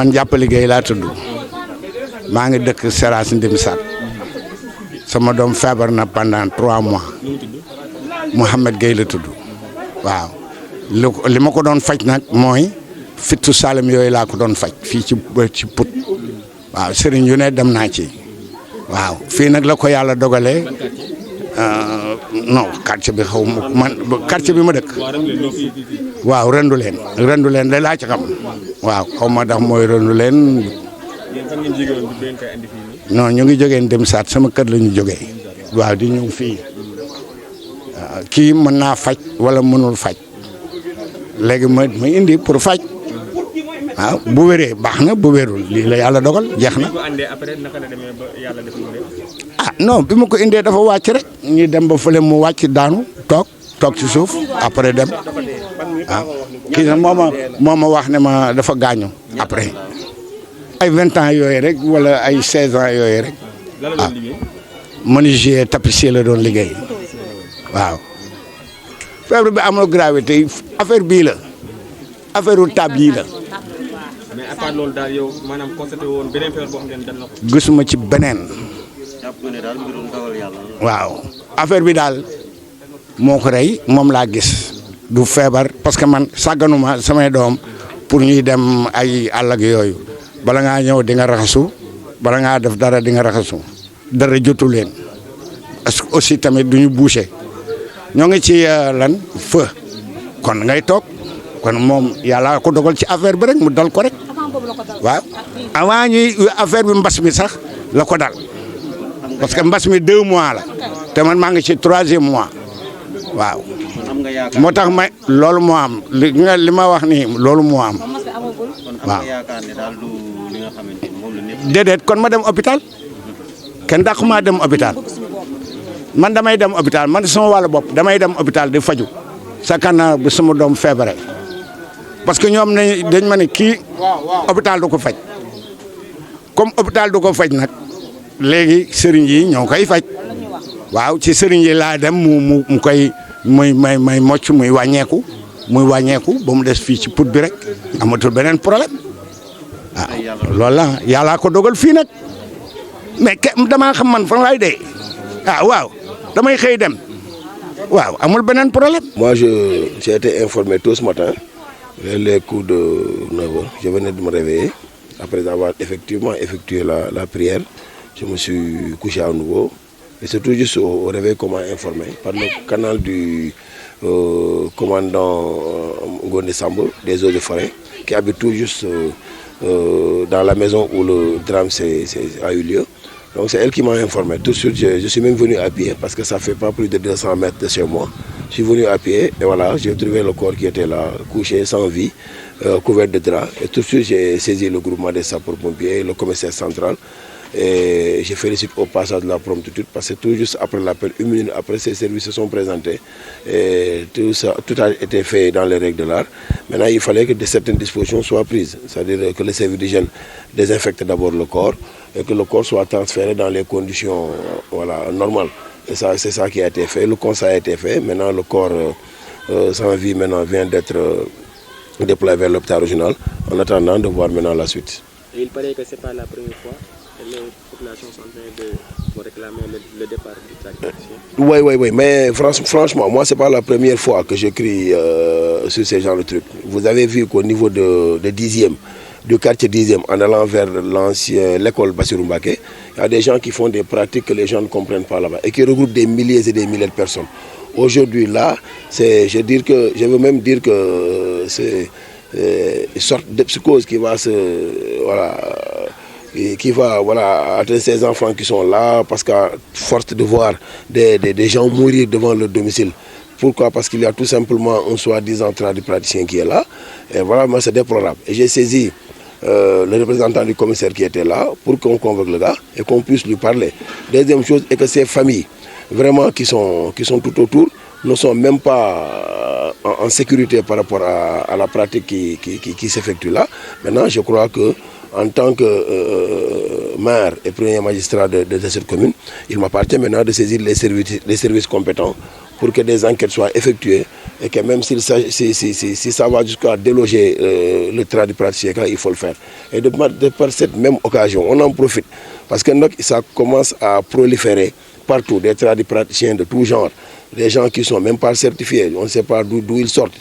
man jàppali Gueye laa tudd maa ngi dëkk Seras Ndimsat sama doom feebar na pendant 3 mois Mouhamed Gueye la tudd waaw li ma ko doon faj nag mooy fittu Salem yooyu laa ko doon faj fii ci Pout waaw sëriñ yu ne dem naa ci waaw fii nag la ko yàlla dogalee non quartier bi xaw ma man quartier bi ma dëkk waaw rendu leen da laa ci xam waaw xaw ma ndax mooy rendu leen non ñu ngi jógee dem saat sama kër la ñu jógee waaw di ñëw fii kii mën naa faj wala mënul faj léegi ma indi pour faj waaw bu wéree baax na bu wérul lii la yàlla dogal jeex na ah non bi ma ko indee dafa wàcc rek ñi dem ba fële mu wàcc daanu toog ci suuf après dem waaw kii nag moo ma wax ne ma dafa gaañu après ay 20 ans yooyu rek wala ay 16 ans yooyu rek ah menuisier tapissier la doon liggéey waaw feebar bi amul gravité affaire bii la affaire u tab yii la. mais à part loolu daal yow maanaam constaté woon beneen feebar boo xam ne dañ la ko. gisuma ci beneen. waaw affaire bi daal moo ko rey moom laa gis du feebar parce que man sàgganuma samay doom pour ñuy dem ay àll ak yooyu bala ngaa ñëw di nga raxasu bala ngaa def dara di nga raxasu dara jotu leen parce que aussi tamit du ñu bouché ñoo ngi ci lan feu kon ngay toog kon moom yàlla ko dogal ci affaire bi rek mu dal ko rek waaw avant ñuy affaire bi mbas mi sax la ko dal parce que mbas mi 2 mois la te man maa ngi ci 3e mois waaw moo tax ma loolu moo am li ma wax nii loolu moo am waaw déedéet kon ma dem hôpital kenn dàq maa dem hôpital man damay dem hôpital man sama wàllu bopp damay dem hôpital di faju sakana bu sama doom feebare parce que ñoom dañ ma ne kii hôpital du ko faj comme hôpital du ko faj nag léegi sëriñ yi ñoo koy faj waaw ci sëriñ yi laa dem mu koy muy may mocc muy wàññeeku ba mu des fii ci Pout bi rek amatul beneen problème waaw loolu la yàllaa ko dogal fii nag mais damaa xam man fan laay dee waaw damay xëy dem waaw amul beneen problème. Moi j'ai été informé tôt ce matin vers les coups de 9 heures je venais de me réveiller après avoir effectivement effectué la prière je me suis couché à nouveau et c'est tout juste au réveil qu'on m'a informé par le canal du commandant Ngoné Samb des eaux et forêts qui habite tout juste dans la maison où le drame a eu lieu. Donc c'est elle qui m'a informé. Tout de suite, je suis même venu à pied parce que ça fait pas plus de 200 mètres de chez moi. Je suis venu à pied et voilà, j'ai trouvé le corps qui était là, couché, sans vie, couvert de draps. Et tout de suite, j'ai saisi le groupement des sapeurs-pompiers, le commissaire central. Et j'ai félicité au passage de la promptitude parce que tout juste après l'appel, 1 minute après, ces services se sont présentés. Et tout a été fait dans les règles de l'art. Maintenant, il fallait que certaines dispositions soient prises. C'est-à-dire que le service d'hygiène désinfecte d'abord le corps et que le corps soit transféré dans les conditions normales. Et ça, c'est ça qui a été fait. Le constat a été fait. Maintenant, le corps sans vie vient d'être déployé vers l'hôpital régional en attendant de voir maintenant la suite. Et il paraît que ce n'est pas la première fois que les populations sont en train de réclamer le départ du praticien. Oui, mais franchement, moi, ce n'est pas la première fois que j'écris sur ce genre de trucs. Vous avez vu qu'au niveau de 10e, du quartier 10e, en allant vers l'école Bassirou Mbacké, il y a des gens qui font des pratiques que les gens ne comprennent pas là-bas et qui regroupent des milliers et des milliers de personnes. Aujourd'hui, là, je veux même dire que c'est une sorte de psychose qui va atteindre ces enfants qui sont là parce qu'à force de voir des gens mourir devant leur domicile. Pourquoi? Parce qu'il y a tout simplement un soi-disant tradipraticien qui est là. Et voilà, moi c'est déplorable. Et j'ai saisi le représentant du commissaire qui était là pour qu'on convoque le gars et qu'on puisse lui parler. Deuxième chose est que ces familles, vraiment qui sont tout autour, ne sont même pas en sécurité par rapport à la pratique qui s'effectue là. Maintenant, je crois que en tant que maire et premier magistrat de cette commune, il m'appartient maintenant de saisir les services compétents pour que des enquêtes soient effectuées et que même si ça va jusqu'à déloger le tradipraticien, il faut le faire. Et de par cette même occasion, on en profite parce que ça commence à proliférer partout, des tradipraticiens de tout genre, des gens qui ne sont même pas certifiés, on ne sait pas d'où ils sortent.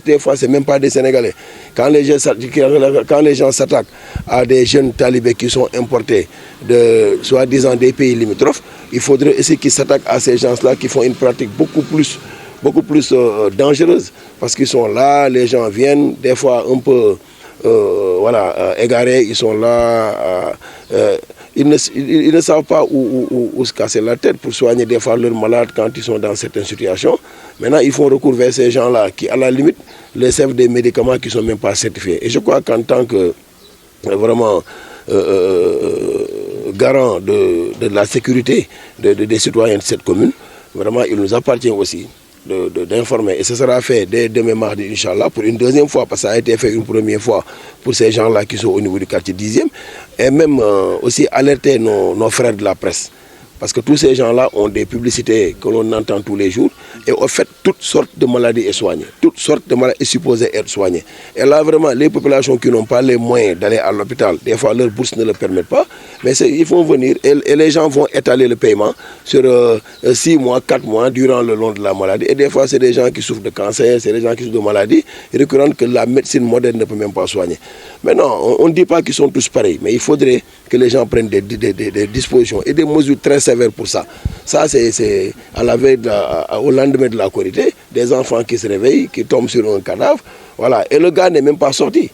Des fois, ce n'est même pas des Sénégalais. Quand les gens s'attaquent à des jeunes talibés qui sont importés de soi-disant des pays limitrophes, il faudrait aussi qu'ils s'attaquent à ces gens-là qui font une pratique beaucoup plus dangereuse, parce qu'ils sont là, les gens viennent, des fois un peu égarés, ils sont là, ils ne savent pas où se casser la tête pour soigner des fois leurs malades quand ils sont dans certaines situations. Maintenant, ils font recours vers ces gens-là qui, à la limite, les servent des médicaments qui ne sont même pas certifiés. Et je crois qu'en tant que vraiment garant de la sécurité des citoyens de cette commune, vraiment, il nous appartient aussi d'informer. Et ce sera fait dès demain mardi, Inch'Allah, pour une deuxième fois, parce que ça a été fait une première fois pour ces gens-là qui sont au niveau du quartier 10e, et même aussi alerter nos frères de la presse. Parce que tous ces gens-là ont des publicités que l'on entend tous les jours, et au fait, toutes sortes de maladies sont soignées, toutes sortes de maladies sont supposées être soignées. Et là, vraiment, les populations qui n'ont pas les moyens d'aller à l'hôpital, des fois, leur bourse ne le permet pas, mais ils vont venir et les gens vont étaler le paiement sur 6 mois, 4 mois, durant le long de la maladie. Et des fois, c'est des gens qui souffrent de cancer, c'est des gens qui souffrent de maladies récurrentes que la médecine moderne ne peut même pas soigner. Maintenant, on ne dit pas qu'ils sont tous pareils, mais il faudrait que les gens prennent des dispositions et des mesures très sévères pour ça. Ça, c'est à la veille, au lendemain de la Korité, des enfants qui se réveillent, qui tombent sur un cadavre, voilà. Et le gars n'est même pas sorti.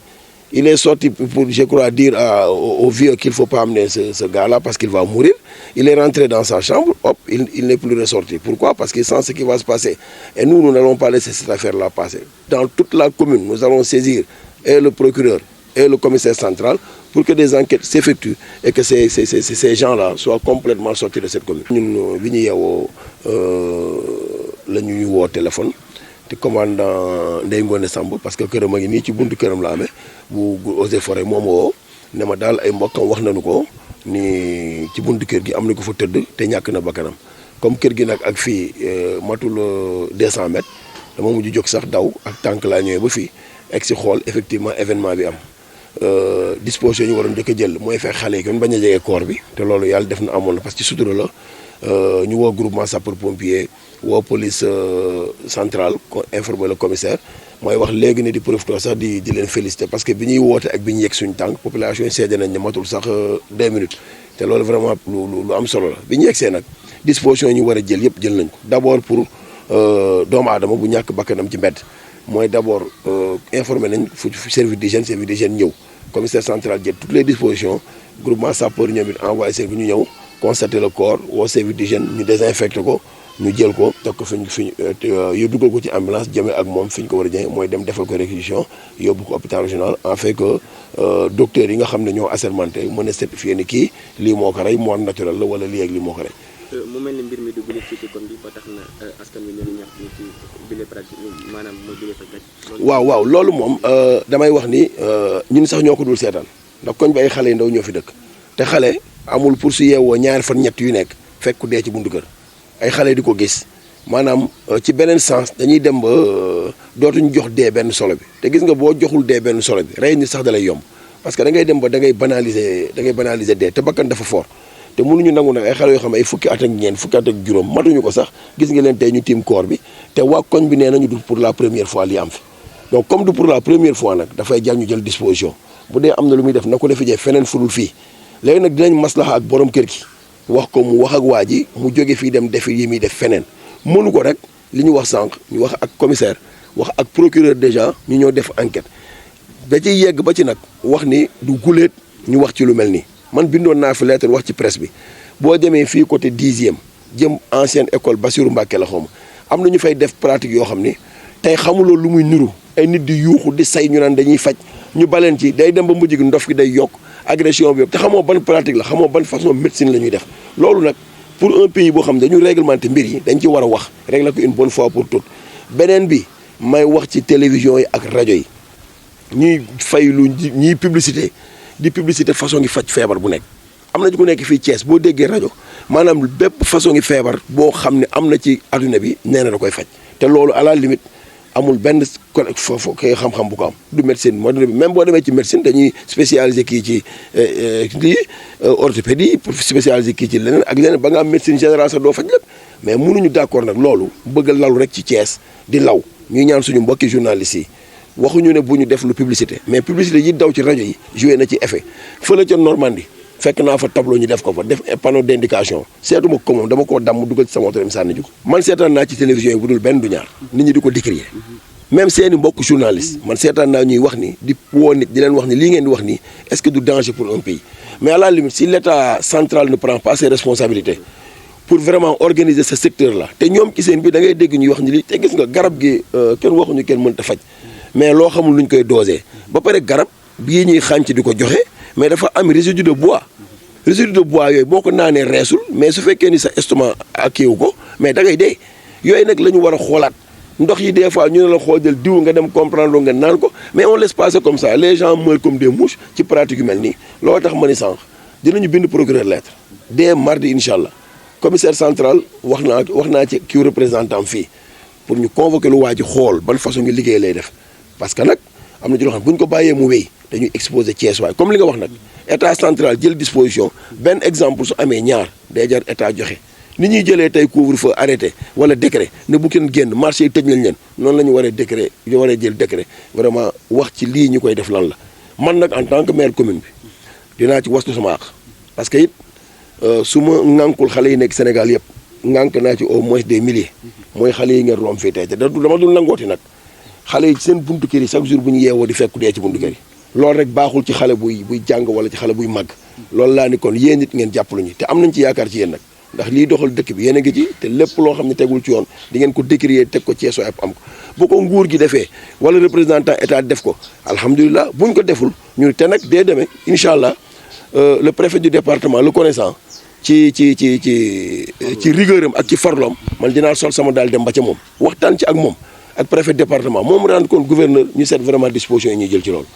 Il est sorti pour, je crois, dire au vieux qu'il ne faut pas amener ce gars-là parce qu'il va mourir. Il est rentré dans sa chambre, hop, il n'est plus ressorti. Pourquoi? Parce qu'il sent ce qui va se passer. Et nous n'allons pas laisser cette affaire-là passer. Dans toute la commune, nous allons saisir et le procureur et le commissaire central pour que des enquêtes s'effectuent et que ces gens-là soient complètement sortis de cette commune. Nous avons le téléphone. te commandant Ndeye Ngone Samb parce que këram a ngi nii ci buntu këram la amee bu Eaux et Forêts moom woo ne ma daal ay mbokkam wax nañu ko ni ci buntu kër gi am na ko fa tëdd te ñàkk na bakkanam comme kër gi nag ak fii matul 200 mètres dama mujj jóg sax daw ak tànk laa ñëwee ba fii egg si xool effectivement événement bi am disposition ñu waroon njëkk a jël mooy fekk xale yi kon bañ a jege koor bi te loolu yàlla def na amoon na parce que ci sutura la ñu woo groupement sapeur pompier woo police centrale informé le commissaire mooy wax léegi ne di profité sax di leen féliciter parce que bi ñuy woote ak bi ñu yegg suñu tànk population yi seede nañ ne matul sax 2 minutes te loolu vraiment lu am solo la bi ñu yegsee nag disposition yi ñu war a jël yëpp jël nañ ko d' abord pour doomu aadama bu ñàkk bakkanam ci mbedd mooy d' abord informé nañ fu service d'hygiène ñëw commissaire central jël toutes les dispositions groupement sapeur ñoom it envoyé service ñu ñëw constater le corps woo service d'hygiène ñu désinfecté ko ñu jël ko teg ko fi ñu dugal ko ci ambulance jëmee ak moom fi ñu ko war a jëmee mooy dem defal ko réquisition yóbbu ko hôpital régional en fait que docteurs yi nga xam ne ñoo assermenté mën a certifié ni kii lii moo ko rey mort naturel la wala lii ak lii moo ko rey. mu mel ni mbir mi dugg ci kon bi ba tax na askan wi ñu ñax ci bile pratique maanaam mu bile fa waaw loolu moom damay wax ni ñun sax ñoo ko dul seetaan ndax koñ bi ay xale yu ndaw ñoo fi dëkk te xale amul pour su yeewoo ñaari fan ñett yu nekk fekk ku dee ci buntu kër ay xale di ko gis maanaam ci beneen sens dañuy dem ba dootuñu jox dee benn solo bi te gis nga boo joxul dee benn solo bi rey nit sax da lay yomb parce que da ngay dem ba da ngay banaliser dee te bakkan dafa fort te mënuñu nangu nag ay xale yoo xam ne ay fukki at ak ñeent fukki at ak juróom matuñu ko sax gis nga leen tey ñu tiim koor bi te waa koñ bi nee nañu du pour la première fois li am fi donc comme du pour la première fois nag dafay jar ñu jël disposition bu dee am na lu muy def na ko defi jee feneen fudul fii léegi nag dinañ maslaxa ak borom kër gi wax ko mu wax ak waa ji mu jóge fii dem defi yi muy def feneen mënu ko rek li ñu wax sànq ñu wax ak commissaire wax ak procureur déjà ñu ñëw def enquête da ciy yegg ba ci nag wax ni du guléet ñu wax ci lu mel nii man bindoon naa fi lettre wax ci presse bi boo demee fii côté 10e jëm ancienne école Bassirou Mbacké la xawma am na ñu fay def pratique yoo xam ni tey xamuloo lu muy niru ay nit di yuuxu di say ñu naan dañuy faj ñu baleen ci day dem ba mujj gi ndof gi day yokk agression bi yëpp te xamoo ban pratique la xamoo ban façon médecine la ñuy def loolu nag pour un pays boo xam ne dañu réglementé mbir yi dañ ci war a wax régler ko une bonne fois pour toutes beneen bi may wax ci télévision yi ak rajo yi ñuy fay lu ñuy publicité façon ngi faj feebar bu nekk am na ku nekk fii Thiès boo déggee rajo maanaam bépp façon ngi feebar boo xam ne am na ci adduna bi nee na da koy faj te loolu à la limite amul benn foofu kay xam-xam bu ko am du médecine moderne même boo demee ci médecine dañuy spécialisé kii ci lii orthopédie pour spécialisé kii ci leneen ak leneen ba nga am médecine générale sax doo faj lépp mais mënuñu d'accord nag loolu bëgg a lalu rek ci Thiès di law ñuy ñaan suñu mbokki journalistes yi waxuñu ne bu ñu def lu publicité mais publicité yi daw ci rajo yi joué na ci effet fële ca Normandie fekk naa fa tableau ñu def ko fa def panneau d'indication seetuma ko moom dama koo damm dugal ci sama oto dem sànni ji ko man seetaan naa ci télévision yi bu dul benn du ñaar nit ñi di ko décrier même seeni mbokk journaliste man seetaan naa ñuy wax ni di woo nit di leen wax ni lii ngeen di wax nii est-ce que du danger pour un pays mais à la limite si l'État central ne prend pas ses responsabilités pour vraiment organiser ce secteur là te ñoom ci seen bi da ngay dégg ñuy wax ni lii te gis nga garab gi kenn waxuñu kenn mënta faj mais loo xamul luñ koy doser ba pare garab bii ñuy xànc di ko joxe mais dafa am résidu de bois yooyu boo ko naanee reesul mais su fekkee ni sa estomac akiiwu ko mais da ngay dee yooyu nag la ñu war a xoolaat ndox yi des fois ñu ne la xoojal diw nga dem comprendre nga naan ko mais on laisse passer comme ça les gens meurent comme des mouches ci pratique yu mel nii loolu tax ma ni sànq dinañu bind procureur lettre dès mardi incha allah commissaire central wax naa ci kii représentant fii pour ñu convoquer lu waa ji xool ban façon ngi liggéey lay def parce que nag am na ci loo xam bu ñu ko bàyyee mu wéy dañuy exposer Thiès waay comme li nga wax nag état central jël disposition benn exemple su amee ñaar day jar état joxe ni ñuy jëlee tey couvre-feu arrêté wala décret ne bu kenn génn marché yi tëj nañ leen noonu la ñu waree décret ñu waree jël décret vraiment wax ci lii ñu koy def lan la man nag en tant que maire commune bi dinaa ci wastu sama àq parce que it su ma ŋànkul xale yi nekk Sénégal yëpp ŋànk naa ci au moins des milliers mooy xale yi ngeen romb fii tey te dama dul nangooti nag xale yi seen buntu kër yi chaque jour bu ñu yeewoo di fekk dee ci buntu kër yi loolu rek baaxul ci xale buy jàng wala ci xale buy màgg loolu laa ni kon yéen nit ngeen jàppalu ñu te am nañ ci yaakaar ci yéen nag ndax lii doxal dëkk bi yéen a ngi ci te lépp loo xam ne tegul ci yoon di ngeen ko décrier teg ko Thiès am ko bu ko nguur gi defee wala représentant état def ko alhamdulilah buñ ko deful ñu te nag dee demee incha allah le préfet du département le connaissant ci rigueur am ak ci farloom man dinaa sol sama daal dem ba ca moom waxtaan ci ak moom ak préfet département moom rendre compte gouverneur ñu seet vraiment disposition yi ñuy jël ci loolu